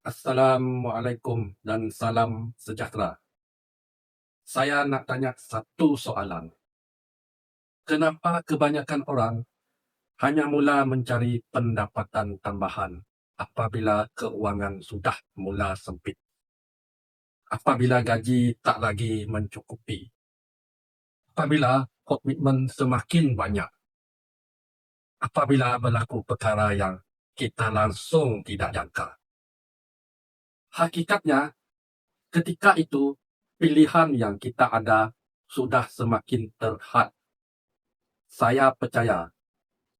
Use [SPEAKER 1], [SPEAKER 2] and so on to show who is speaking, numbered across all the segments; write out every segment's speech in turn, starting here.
[SPEAKER 1] Assalamualaikum dan salam sejahtera. Saya nak tanya satu soalan. Kenapa kebanyakan orang hanya mula mencari pendapatan tambahan apabila keuangan sudah mula sempit? Apabila gaji tak lagi mencukupi? Apabila komitmen semakin banyak? Apabila berlaku perkara yang kita langsung tidak jangka? Hakikatnya, ketika itu pilihan yang kita ada sudah semakin terhad. Saya percaya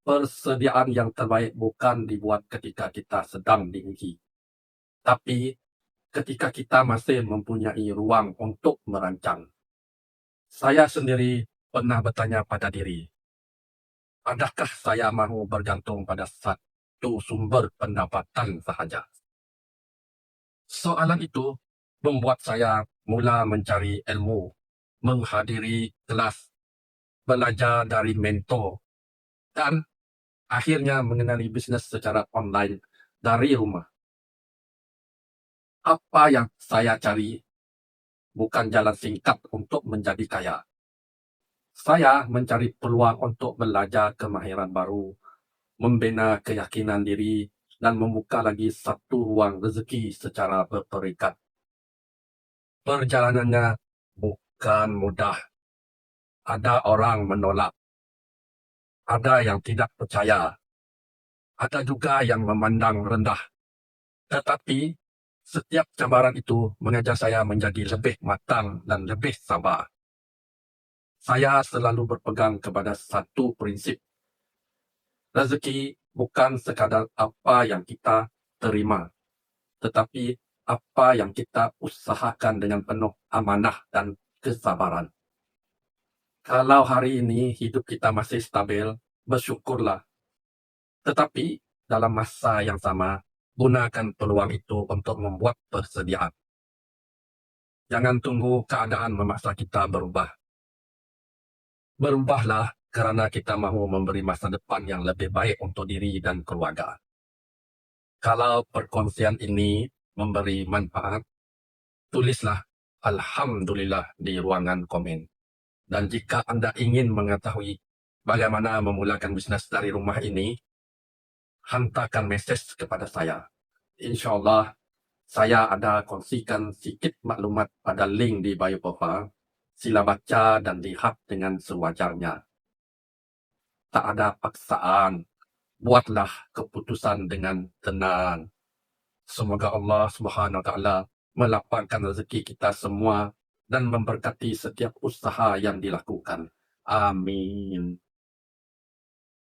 [SPEAKER 1] persediaan yang terbaik bukan dibuat ketika kita sedang diuji, tapi ketika kita masih mempunyai ruang untuk merancang. Saya sendiri pernah bertanya pada diri, adakah saya mahu bergantung pada satu sumber pendapatan sahaja? Soalan itu membuat saya mula mencari ilmu, menghadiri kelas, belajar dari mentor, dan akhirnya mengenali bisnes secara online dari rumah. Apa yang saya cari bukan jalan singkat untuk menjadi kaya. Saya mencari peluang untuk belajar kemahiran baru, membina keyakinan diri, dan membuka lagi satu ruang rezeki secara berperingkat. Perjalanannya bukan mudah. Ada orang menolak, ada yang tidak percaya, ada juga yang memandang rendah. Tetapi setiap cabaran itu mengajar saya menjadi lebih matang dan lebih sabar. Saya selalu berpegang kepada satu prinsip. Rezeki bukan sekadar apa yang kita terima, tetapi apa yang kita usahakan dengan penuh amanah dan kesabaran. Kalau hari ini hidup kita masih stabil, bersyukurlah. Tetapi dalam masa yang sama, gunakan peluang itu untuk membuat persediaan. Jangan tunggu keadaan memaksa kita berubah. Berubahlah kerana kita mahu memberi masa depan yang lebih baik untuk diri dan keluarga. Kalau perkongsian ini memberi manfaat, tulislah Alhamdulillah di ruangan komen. Dan jika anda ingin mengetahui bagaimana memulakan bisnes dari rumah ini, hantarkan mesej kepada saya. InsyaAllah, saya ada kongsikan sikit maklumat pada link di bio profile. Sila baca dan lihat dengan sewajarnya. Tak ada paksaan. Buatlah keputusan dengan tenang. Semoga Allah Subhanahu Wa Taala melapangkan rezeki kita semua dan memberkati setiap usaha yang dilakukan. Amin.